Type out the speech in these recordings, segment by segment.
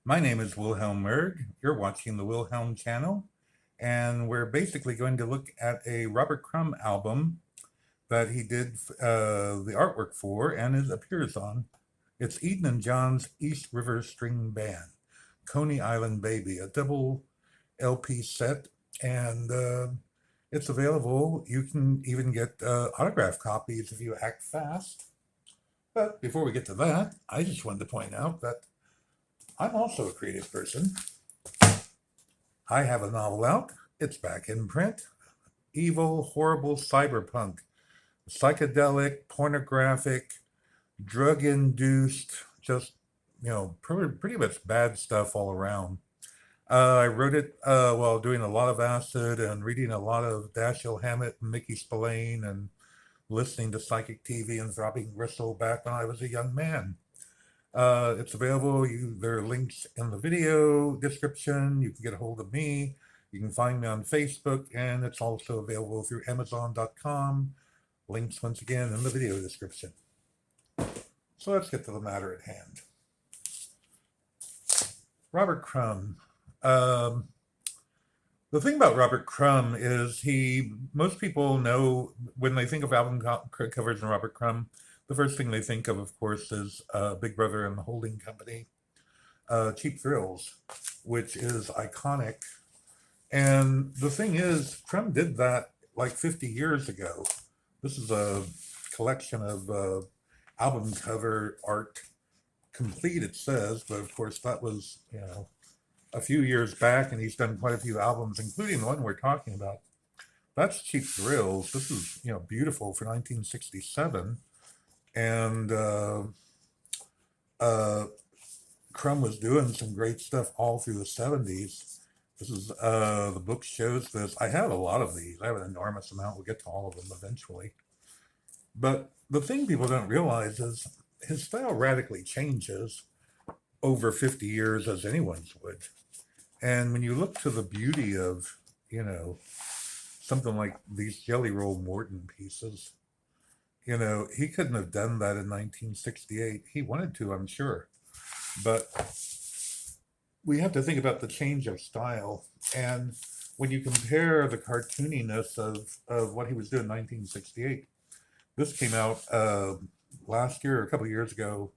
My name is Wilhelm Murg. You're watching the Wilhelm Channel, and we're basically going to look at a Robert Crumb album that he did the artwork for and it appears on. It's Eden and John's East River String Band, Coney Island Baby, a double LP set, and it's available. You can even get autograph copies if you act fast. But before we get to that, I just wanted to point out that I'm also a creative person. I have a novel out. It's back in print. Evil, horrible cyberpunk, psychedelic, pornographic, drug induced, just, pretty much bad stuff all around. I wrote it while doing a lot of acid and reading a lot of Dashiell Hammett and Mickey Spillane and listening to psychic TV and throbbing gristle back when I was a young man. It's available. There are links in the video description. You can get a hold of me. You can find me on Facebook, and it's also available through Amazon.com. Links, once again, in the video description. So let's get to the matter at hand. Robert Crumb. The thing about Robert Crumb is most people know when they think of album covers and Robert Crumb, the first thing they think of course, is Big Brother and the Holding Company, Cheap Thrills, which is iconic. And the thing is, Crumb did that like 50 years ago. This is a collection of album cover art, complete, it says, but of course that was, a few years back, and he's done quite a few albums, including the one we're talking about. That's Cheap Thrills. This is, beautiful for 1967. And uh, Crumb was doing some great stuff all through the 70s. This is, the book shows this. I have a lot of these. I have an enormous amount. We'll get to all of them eventually. But the thing people don't realize is his style radically changes over 50 years, as anyone's would. And when you look to the beauty of, something like these Jelly Roll Morton pieces, he couldn't have done that in 1968. He wanted to, I'm sure. But we have to think about the change of style. And when you compare the cartooniness of what he was doing in 1968, this came out last year, or a couple of years ago.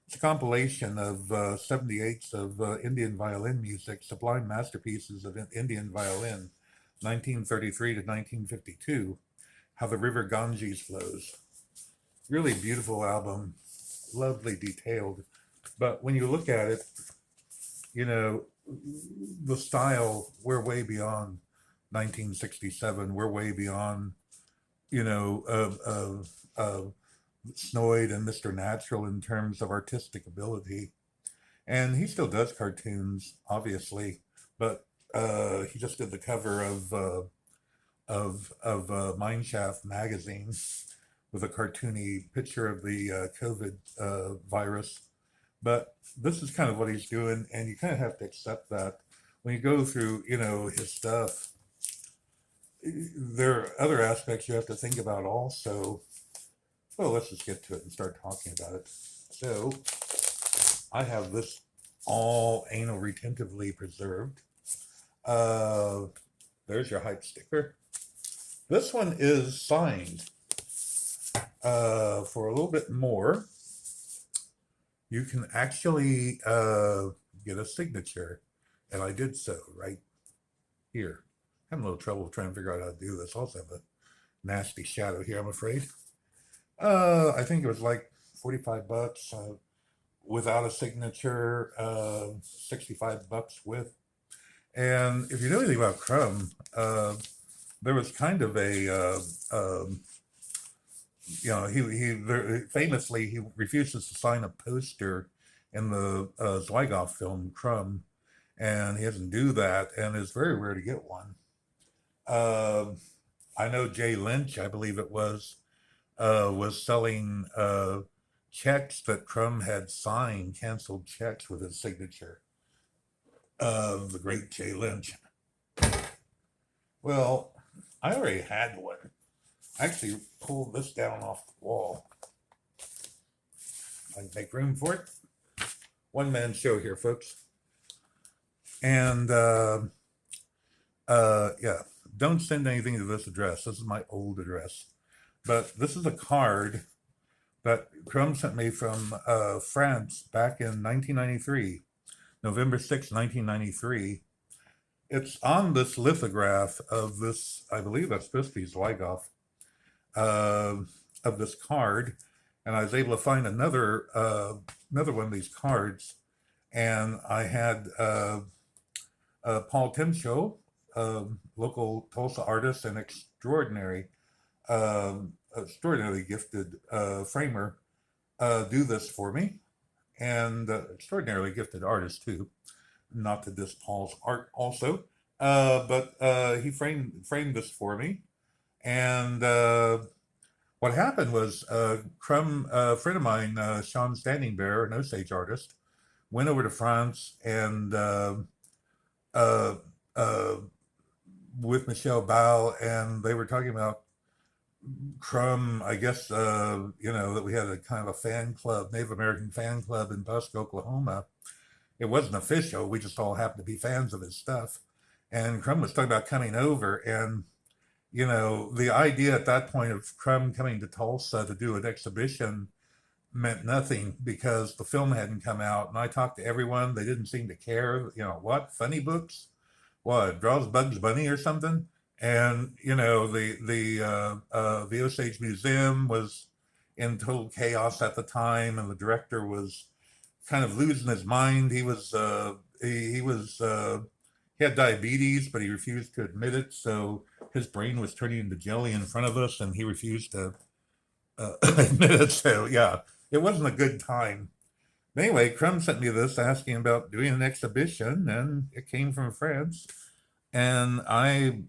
It's a compilation of 78s of Indian violin music, sublime masterpieces of Indian violin, 1933 to 1952, How the River Ganges Flows. Really beautiful album, lovely detailed. But when you look at it, the style, we're way beyond 1967. We're way beyond, you know, Snoid and Mr. Natural in terms of artistic ability. And he still does cartoons, obviously, but he just did the cover of Mineshaft magazine with a cartoony picture of the COVID virus. But this is kind of what he's doing, and you kind of have to accept that when you go through, his stuff. There are other aspects you have to think about also. Well, let's just get to it and start talking about it. So, I have this all anal retentively preserved. Uh, there's your hype sticker. This one is signed. For a little bit more, you can actually get a signature. And I did so right here. Having a little trouble trying to figure out how to do this. Also have a nasty shadow here, I'm afraid. I think it was like 45 bucks without a signature, 65 bucks with. And if you know anything about Crumb, there was kind of a, famously, he refuses to sign a poster in the Zwigoff film Crumb, and he doesn't do that, and it's very rare to get one. Uh, I know Jay Lynch, I believe it was selling checks that Crumb had signed, canceled checks with his signature. The great Jay Lynch. Well, I already had one. I actually pulled this down off the wall. I can make room for it. One man show here, folks. And yeah, don't send anything to this address. This is my old address. But this is a card that Crumb sent me from France back in 1993, November 6th, 1993. It's on this lithograph of this, I believe that's supposed to be Zwigoff, uh, of this card. And I was able to find another one of these cards. And I had Paul Timshow, local Tulsa artist and extraordinarily gifted framer, do this for me, and extraordinarily gifted artist too. Not to diss Paul's art also, but he framed this for me, and what happened was Crumb, a friend of mine, Sean Standing Bear, an Osage artist, went over to France and uh, uh, with Michelle Ball, and they were talking about Crumb. I guess that we had a kind of a fan club, Native American fan club in Tuska, Oklahoma. It wasn't official. We just all happened to be fans of his stuff. And Crumb was talking about coming over, and the idea at that point of Crumb coming to Tulsa to do an exhibition meant nothing because the film hadn't come out. And I talked to everyone; they didn't seem to care. What, funny books? What, draws Bugs Bunny or something? And the Osage Museum was in total chaos at the time, and the director was kind of losing his mind. He had diabetes, but he refused to admit it. So his brain was turning into jelly in front of us, and he refused to admit it. So yeah, it wasn't a good time. But anyway, Crumb sent me this asking about doing an exhibition, and it came from France. And I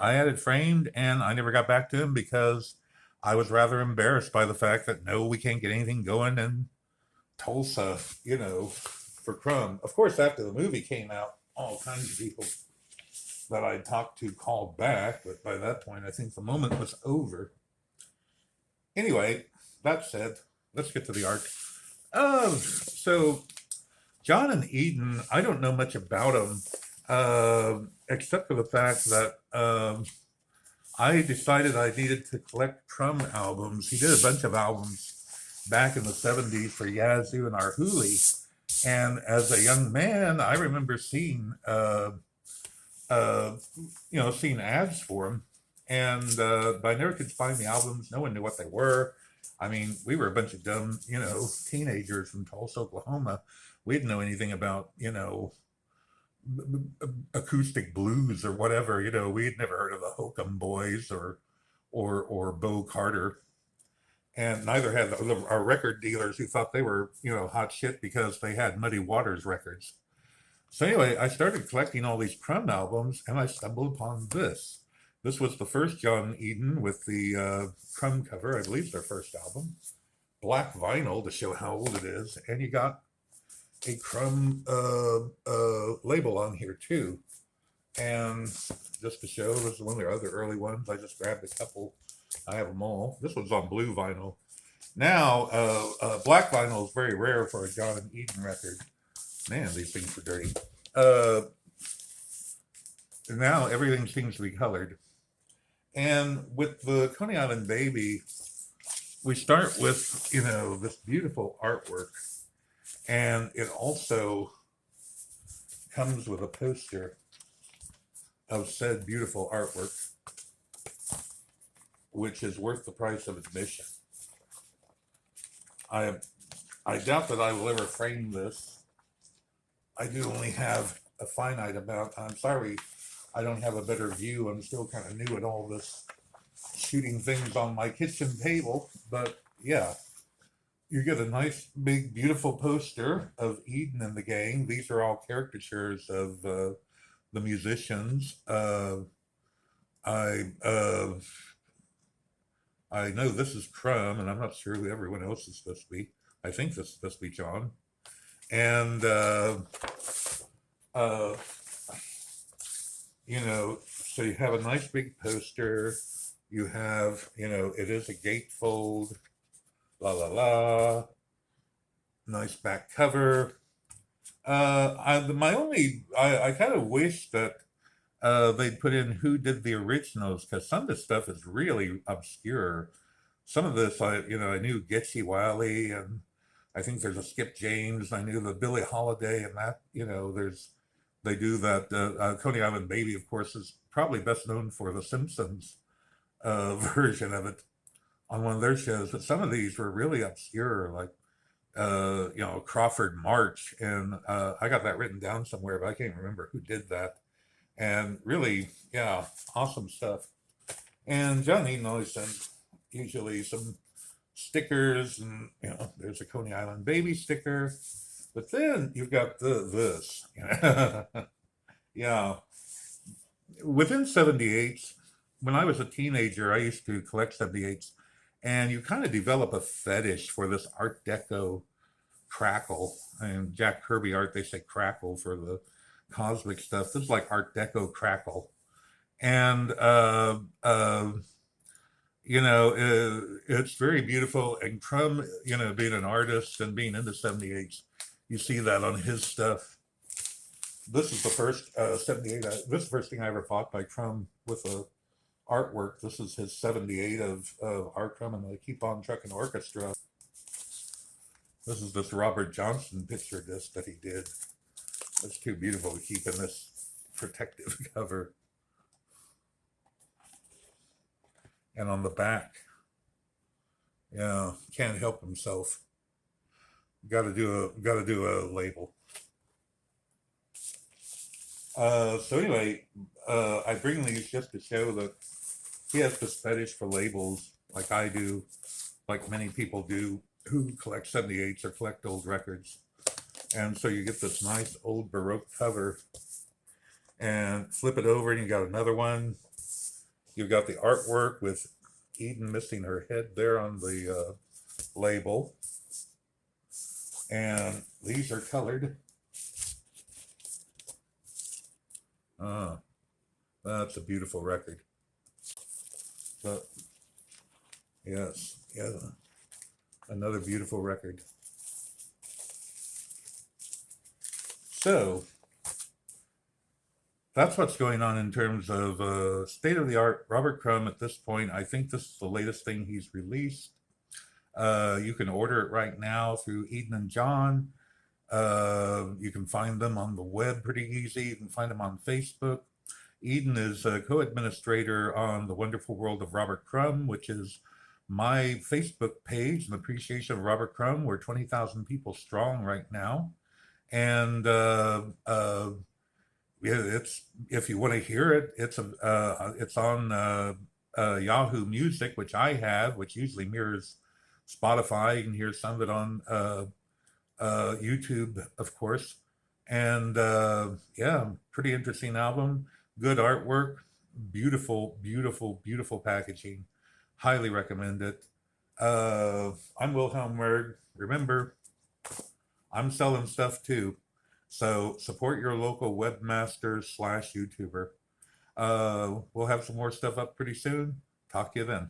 had it framed, and I never got back to him because I was rather embarrassed by the fact that no, we can't get anything going in Tulsa, for Crumb. Of course, after the movie came out, all kinds of people that I talked to called back, but by that point, I think the moment was over. Anyway, that said, let's get to the art. So John and Eden, I don't know much about them, except for the fact that I decided I needed to collect Crumb albums. He did a bunch of albums back in the 70s for Yazoo and Arhoolie. And as a young man, I remember seeing seeing ads for him. And but I never could find the albums. No one knew what they were. I mean, we were a bunch of dumb, teenagers from Tulsa, Oklahoma. We didn't know anything about, acoustic blues or whatever. We had never heard of the Hokum Boys or Bo Carter, and neither had our record dealers who thought they were, hot shit because they had Muddy Waters records. So anyway, I started collecting all these Crumb albums, and I stumbled upon this. This was the first John Eden with the Crumb cover. I believe it's their first album. Black vinyl to show how old it is, and you got a Crumb label on here too. And just to show, this is one of their other early ones. I just grabbed a couple. I have them all. This one's on blue vinyl. Now, black vinyl is very rare for a John and Eden record. Man, these things are dirty. Now everything seems to be colored. And with the Coney Island Baby, we start with, this beautiful artwork. And it also comes with a poster of said beautiful artwork, which is worth the price of admission. I doubt that I will ever frame this. I do only have a finite amount. I'm sorry I don't have a better view. I'm still kind of new at all this shooting things on my kitchen table. But yeah, you get a nice, big, beautiful poster of Eden and the gang. These are all caricatures of the musicians. I know this is Crumb, and I'm not sure who everyone else is supposed to be. I think this is supposed to be John. And, so you have a nice big poster. You have, it is a gatefold. La la la. Nice back cover. I kind of wish that they'd put in who did the originals, because some of this stuff is really obscure. Some of this, I knew Getchy Wiley, and I think there's a Skip James. I knew the Billie Holiday, and that, they do that. Coney Island Baby, of course, is probably best known for the Simpsons version of it on one of their shows. But some of these were really obscure, like Crawford March, and I got that written down somewhere, but I can't remember who did that. And really, yeah, awesome stuff. And John Eaton always sends usually some stickers, and there's a Coney Island Baby sticker. But then you've got this. Yeah. Within 78s, when I was a teenager, I used to collect 78s, and you kind of develop a fetish for this Art Deco crackle. And Jack Kirby art, they say crackle for the cosmic stuff. This is like Art Deco crackle. And it's very beautiful. And Crumb, being an artist and being into 78s, you see that on his stuff. This is the first 78. This is the first thing I ever bought by Crumb with a artwork. This is his 78 of Art Crumb and the Keep On Truckin' Orchestra. This is this Robert Johnson picture disc that he did. It's too beautiful to keep in this protective cover. And on the back, can't help himself. Got to do a label. So anyway, I bring these just to show that he has this fetish for labels, like I do, like many people do who collect 78s or collect old records. And so you get this nice old Baroque cover, and flip it over, and you got another one. You've got the artwork with Eden missing her head there on the label. And these are colored. That's a beautiful record. So, yes, yeah, another beautiful record. So, that's what's going on in terms of state of the art Robert Crumb at this point. I think this is the latest thing he's released. You can order it right now through Eden and John. You can find them on the web pretty easy. You can find them on Facebook. Eden is a co-administrator on The Wonderful World of Robert Crumb, which is my Facebook page in appreciation of Robert Crumb. We're 20,000 people strong right now. And it's, if you want to hear it, it's on Yahoo Music, which I have, which usually mirrors Spotify. You can hear some of it on YouTube, of course. And pretty interesting album. Good artwork, beautiful, beautiful, beautiful packaging. Highly recommend it. I'm Wilhelm Murg. Remember, I'm selling stuff too. So support your local webmaster / YouTuber. We'll have some more stuff up pretty soon. Talk to you then.